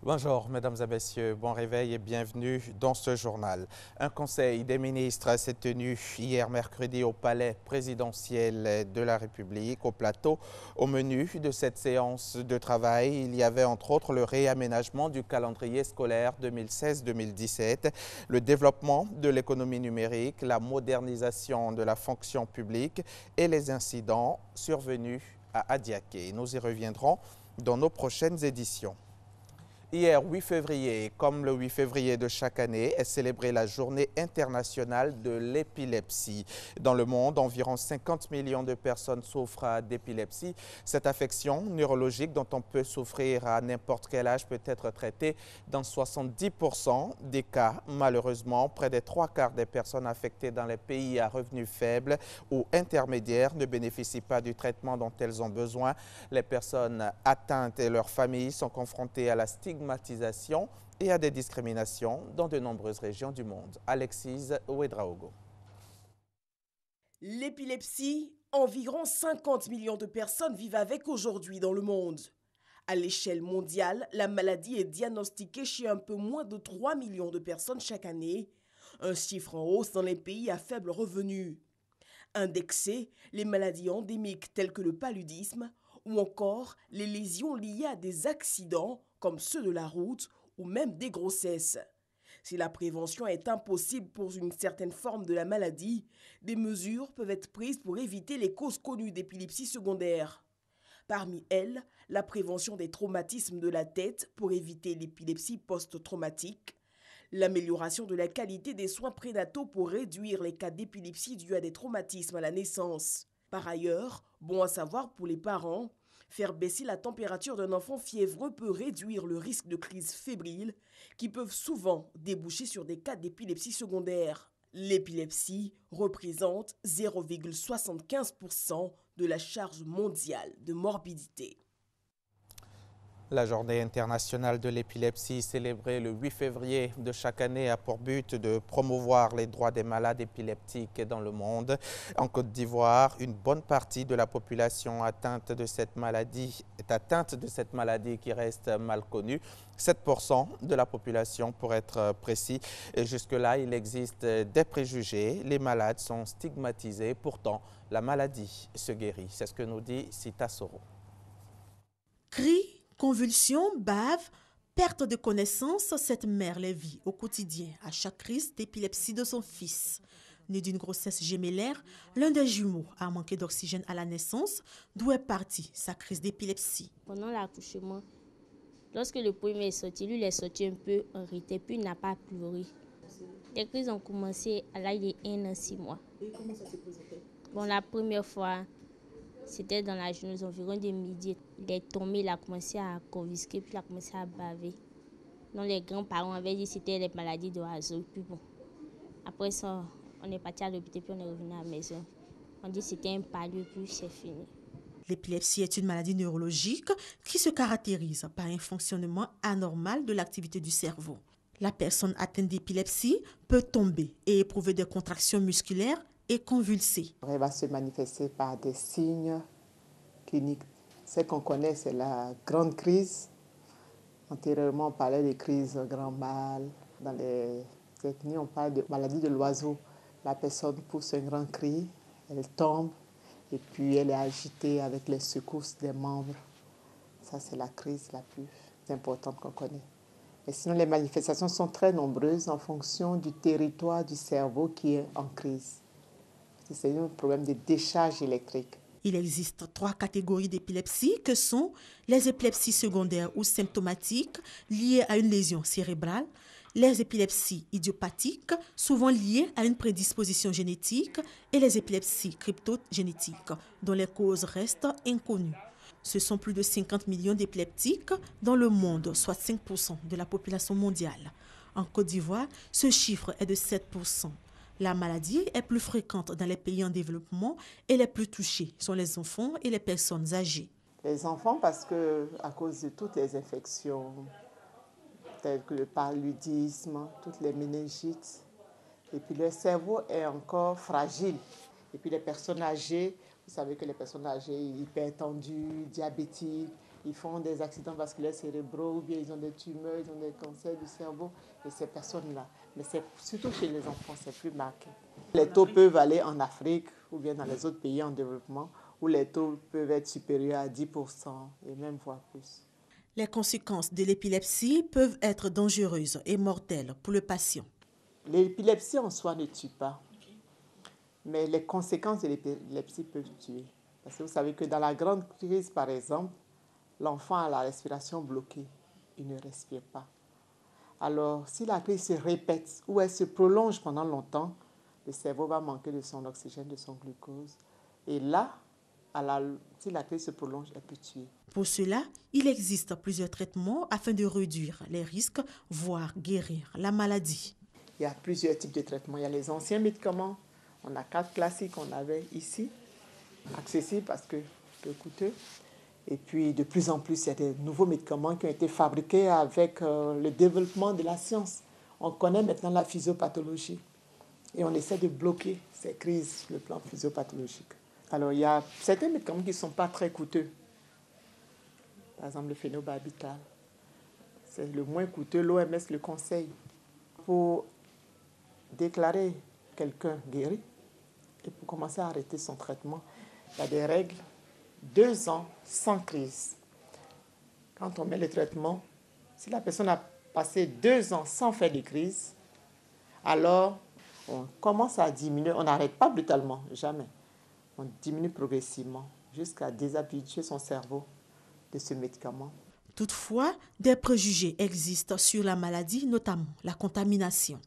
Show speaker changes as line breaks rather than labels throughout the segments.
Bonjour, mesdames et messieurs, bon réveil et bienvenue dans ce journal. Un conseil des ministres s'est tenu hier mercredi au palais présidentiel de la République, au plateau. Au menu de cette séance de travail, il y avait entre autres le réaménagement du calendrier scolaire 2016-2017, le développement de l'économie numérique, la modernisation de la fonction publique et les incidents survenus à Adiaké. Nous y reviendrons dans nos prochaines éditions. Hier, 8 février, comme le 8 février de chaque année, est célébrée la Journée internationale de l'épilepsie. Dans le monde, environ 50 millions de personnes souffrent d'épilepsie. Cette affection neurologique dont on peut souffrir à n'importe quel âge peut être traitée dans 70% des cas. Malheureusement, près des 3/4 des personnes affectées dans les pays à revenus faibles ou intermédiaires ne bénéficient pas du traitement dont elles ont besoin. Les personnes atteintes et leurs familles sont confrontées à la stigmatisation et à des discriminations dans de nombreuses régions du monde. Alexis Ouedraogo.
L'épilepsie, environ 50 millions de personnes vivent avec aujourd'hui dans le monde. À l'échelle mondiale, la maladie est diagnostiquée chez un peu moins de 3 millions de personnes chaque année, un chiffre en hausse dans les pays à faible revenu. Indexées, les maladies endémiques telles que le paludisme ou encore les lésions liées à des accidents comme ceux de la route ou même des grossesses. Si la prévention est impossible pour une certaine forme de la maladie, des mesures peuvent être prises pour éviter les causes connues d'épilepsie secondaire. Parmi elles, la prévention des traumatismes de la tête pour éviter l'épilepsie post-traumatique, l'amélioration de la qualité des soins prénataux pour réduire les cas d'épilepsie dus à des traumatismes à la naissance. Par ailleurs, bon à savoir pour les parents, faire baisser la température d'un enfant fiévreux peut réduire le risque de crises fébriles qui peuvent souvent déboucher sur des cas d'épilepsie secondaire. L'épilepsie représente 0,75% de la charge mondiale de morbidité.
La Journée internationale de l'épilepsie, célébrée le 8 février de chaque année, a pour but de promouvoir les droits des malades épileptiques dans le monde. En Côte d'Ivoire, une bonne partie de la population atteinte de cette maladie est atteinte de cette maladie qui reste mal connue. 7% de la population pour être précis. Et jusque-là, il existe des préjugés. Les malades sont stigmatisés. Pourtant, la maladie se guérit. C'est ce que nous dit Sita Soro.
Cris, convulsions, bave, perte de connaissance, cette mère les vit au quotidien à chaque crise d'épilepsie de son fils. Né d'une grossesse gémellaire, l'un des jumeaux a manqué d'oxygène à la naissance, d'où est partie sa crise d'épilepsie.
Pendant l'accouchement, lorsque le premier est sorti, lui il est sorti un peu irrité, puis il n'a pas pleuré. Les crises ont commencé à l'âge de 1 an, 6 mois.
Et comment ça s'est présenté?
Bon, la première fois, c'était dans la journée, environ de midi. Il est tombé, il a commencé à convulser, puis il a commencé à baver. Donc les grands-parents avaient dit que c'était les maladies d'oiseaux. Puis bon, après ça, on est parti à l'hôpital, puis on est revenu à la maison. On dit que c'était un palud, puis c'est fini.
L'épilepsie est une maladie neurologique qui se caractérise par un fonctionnement anormal de l'activité du cerveau. La personne atteinte d'épilepsie peut tomber et éprouver des contractions musculaires et convulser.
Elle va se manifester par des signes cliniques. Ce qu'on connaît, c'est la grande crise. Antérieurement, on parlait de crise grand mal. Dans les techniques, on parle de maladie de l'oiseau. La personne pousse un grand cri, elle tombe et puis elle est agitée avec les secousses des membres. Ça, c'est la crise la plus importante qu'on connaît. Et sinon, les manifestations sont très nombreuses en fonction du territoire du cerveau qui est en crise. C'est un problème de décharge électrique.
Il existe 3 catégories d'épilepsie que sont les épilepsies secondaires ou symptomatiques liées à une lésion cérébrale, les épilepsies idiopathiques, souvent liées à une prédisposition génétique, et les épilepsies cryptogénétiques, dont les causes restent inconnues. Ce sont plus de 50 millions d'épileptiques dans le monde, soit 5% de la population mondiale. En Côte d'Ivoire, ce chiffre est de 7%. La maladie est plus fréquente dans les pays en développement et les plus touchés sont les enfants et les personnes âgées.
Les enfants, parce que à cause de toutes les infections, telles que le paludisme, toutes les méningites, et puis le cerveau est encore fragile. Et puis les personnes âgées, vous savez que les personnes âgées, hypertendues, diabétiques, ils font des accidents vasculaires cérébraux ou bien ils ont des tumeurs, ils ont des cancers du cerveau. Et ces personnes-là, mais c'est surtout chez les enfants, c'est plus marqué. Les taux peuvent aller en Afrique ou bien dans les autres pays en développement où les taux peuvent être supérieurs à 10% et même voire plus.
Les conséquences de l'épilepsie peuvent être dangereuses et mortelles pour le patient.
L'épilepsie en soi ne tue pas, mais les conséquences de l'épilepsie peuvent tuer. Parce que vous savez que dans la grande crise, par exemple, l'enfant a la respiration bloquée, il ne respire pas. Alors, si la crise se répète ou elle se prolonge pendant longtemps, le cerveau va manquer de son oxygène, de son glucose. Et là, si la crise se prolonge, elle peut tuer.
Pour cela, il existe plusieurs traitements afin de réduire les risques, voire guérir la maladie.
Il y a plusieurs types de traitements. Il y a les anciens médicaments. On a 4 classiques qu'on avait ici, accessibles parce que peu coûteux. Et puis, de plus en plus, il y a des nouveaux médicaments qui ont été fabriqués avec le développement de la science. On connaît maintenant la physiopathologie et on essaie de bloquer ces crises sur le plan physiopathologique. Alors, il y a certains médicaments qui ne sont pas très coûteux. Par exemple, le phénobarbital. C'est le moins coûteux, l'OMS le conseille. Pour déclarer quelqu'un guéri et pour commencer à arrêter son traitement, il y a des règles. 2 ans sans crise. Quand on met le traitement, si la personne a passé 2 ans sans faire de crise, alors on commence à diminuer, on n'arrête pas brutalement, jamais. On diminue progressivement jusqu'à déshabituer son cerveau de ce médicament.
Toutefois, des préjugés existent sur la maladie, notamment la contamination.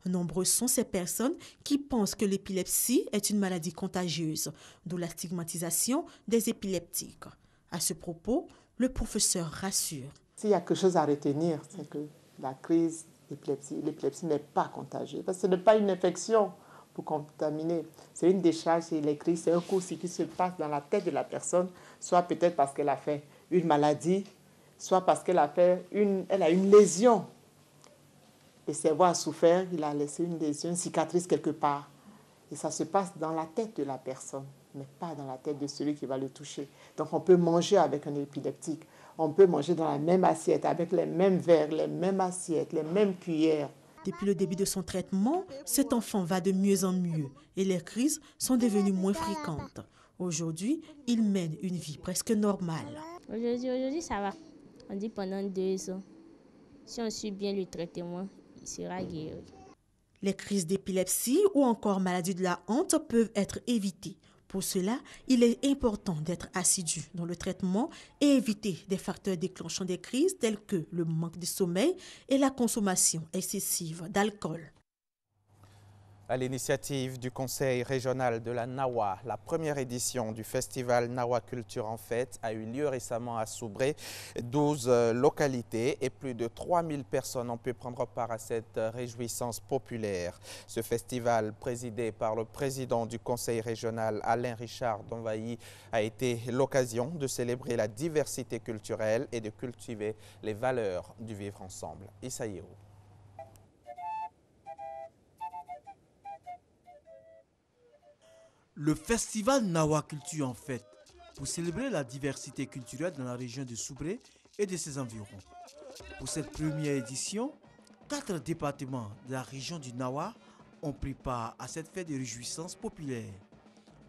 Nombreux sont ces personnes qui pensent que l'épilepsie est une maladie contagieuse, d'où la stigmatisation des épileptiques. À ce propos, le professeur rassure.
S'il y a quelque chose à retenir, c'est que la crise d'épilepsie, l'épilepsie n'est pas contagieuse, parce que ce n'est pas une infection pour contaminer. C'est une décharge électrique, c'est un court-circuit qui se passe dans la tête de la personne, soit peut-être parce qu'elle a fait une maladie, soit parce qu'elle a une lésion. Le cerveau a souffert, il a laissé une lésion, une cicatrice quelque part. Et ça se passe dans la tête de la personne, mais pas dans la tête de celui qui va le toucher. Donc on peut manger avec un épileptique, on peut manger dans la même assiette, avec les mêmes verres, les mêmes assiettes, les mêmes cuillères.
Depuis le début de son traitement, cet enfant va de mieux en mieux et les crises sont devenues moins fréquentes. Aujourd'hui, il mène une vie presque normale.
Aujourd'hui, ça va. On dit pendant 2 ans. Si on suit bien le traitement, il sera guéri.
Les crises d'épilepsie ou encore maladies de la honte peuvent être évitées. Pour cela, il est important d'être assidu dans le traitement et éviter des facteurs déclenchant des crises tels que le manque de sommeil et la consommation excessive d'alcool.
À l'initiative du Conseil régional de la Nawa, la première édition du festival Nawa Culture en Fête a eu lieu récemment à Soubré. 12 localités et plus de 3000 personnes ont pu prendre part à cette réjouissance populaire. Ce festival, présidé par le président du Conseil régional Alain Richard Donvailly, a été l'occasion de célébrer la diversité culturelle et de cultiver les valeurs du vivre ensemble. Issa Yeo.
Le festival Nawa Culture en Fête, pour célébrer la diversité culturelle dans la région de Soubré et de ses environs. Pour cette première édition, 4 départements de la région du Nawa ont pris part à cette fête de réjouissance populaire.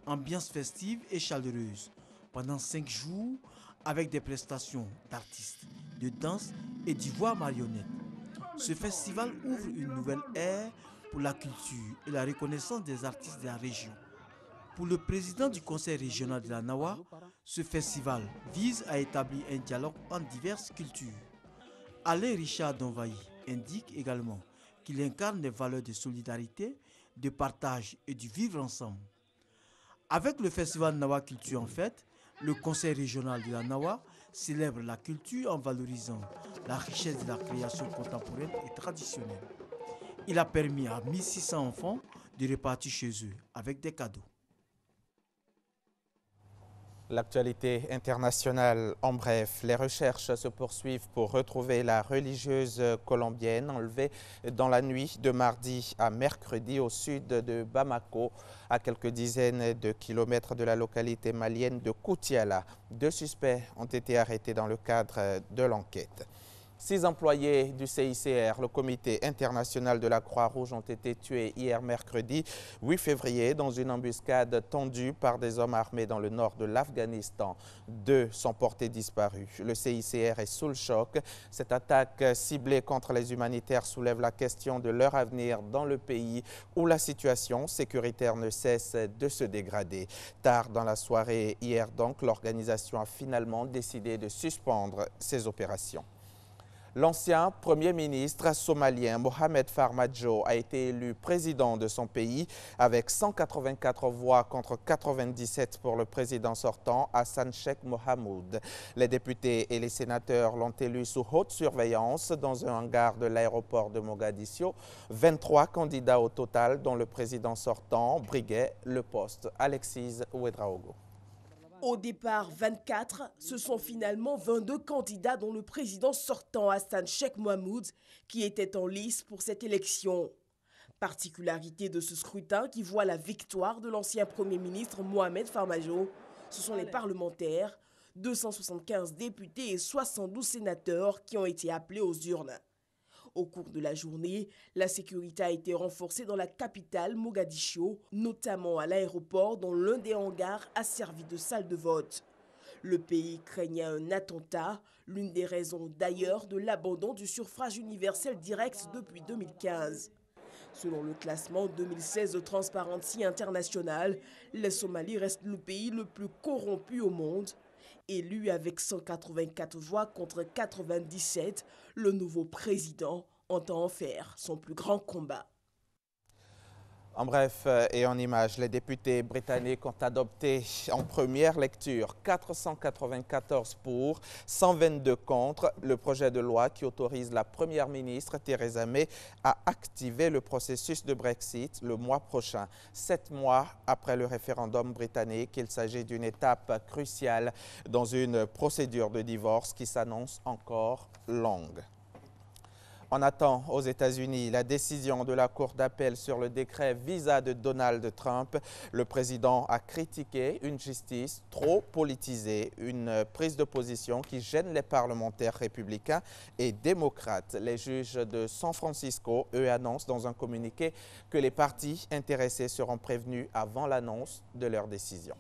Ambiance festive et chaleureuse pendant 5 jours avec des prestations d'artistes, de danse et d'ivoire marionnette. Ce festival ouvre une nouvelle ère pour la culture et la reconnaissance des artistes de la région. Pour le président du conseil régional de la Nawa, ce festival vise à établir un dialogue entre diverses cultures. Alain Richard Donvailly indique également qu'il incarne des valeurs de solidarité, de partage et du vivre ensemble. Avec le festival Nawa Culture en Fête, le conseil régional de la Nawa célèbre la culture en valorisant la richesse de la création contemporaine et traditionnelle. Il a permis à 1600 enfants de repartir chez eux avec des cadeaux.
L'actualité internationale, en bref, les recherches se poursuivent pour retrouver la religieuse colombienne enlevée dans la nuit de mardi à mercredi au sud de Bamako, à quelques dizaines de kilomètres de la localité malienne de Koutiala. 2 suspects ont été arrêtés dans le cadre de l'enquête. 6 employés du CICR, le Comité international de la Croix-Rouge, ont été tués hier mercredi 8 février dans une embuscade tendue par des hommes armés dans le nord de l'Afghanistan. 2 sont portés disparus. Le CICR est sous le choc. Cette attaque ciblée contre les humanitaires soulève la question de leur avenir dans le pays où la situation sécuritaire ne cesse de se dégrader. Tard dans la soirée hier donc, l'organisation a finalement décidé de suspendre ses opérations. L'ancien Premier ministre somalien Mohamed Farmajo a été élu président de son pays avec 184 voix contre 97 pour le président sortant Hassan Sheikh Mohamud. Les députés et les sénateurs l'ont élu sous haute surveillance dans un hangar de l'aéroport de Mogadiscio. 23 candidats au total dont le président sortant briguait le poste. Alexis Ouedraogo.
Au départ, 24, ce sont finalement 22 candidats dont le président sortant Hassan Sheikh Mohamud qui était en lice pour cette élection. Particularité de ce scrutin qui voit la victoire de l'ancien Premier ministre Mohamed Farmajo, ce sont les parlementaires, 275 députés et 72 sénateurs qui ont été appelés aux urnes. Au cours de la journée, la sécurité a été renforcée dans la capitale Mogadiscio, notamment à l'aéroport dont l'un des hangars a servi de salle de vote. Le pays craignait un attentat, l'une des raisons d'ailleurs de l'abandon du suffrage universel direct depuis 2015. Selon le classement 2016 de Transparency International, la Somalie reste le pays le plus corrompu au monde. Élu avec 184 voix contre 97, le nouveau président entend en faire son plus grand combat.
En bref et en images, les députés britanniques ont adopté en première lecture 494 pour, 122 contre le projet de loi qui autorise la première ministre Theresa May à activer le processus de Brexit le mois prochain. 7 mois après le référendum britannique, il s'agit d'une étape cruciale dans une procédure de divorce qui s'annonce encore longue. On attend aux États-Unis la décision de la Cour d'appel sur le décret visa de Donald Trump. Le président a critiqué une justice trop politisée, une prise de position qui gêne les parlementaires républicains et démocrates. Les juges de San Francisco, eux, annoncent dans un communiqué que les parties intéressées seront prévenues avant l'annonce de leur décision.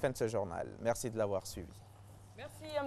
Fin de ce journal. Merci de l'avoir suivi.
Merci.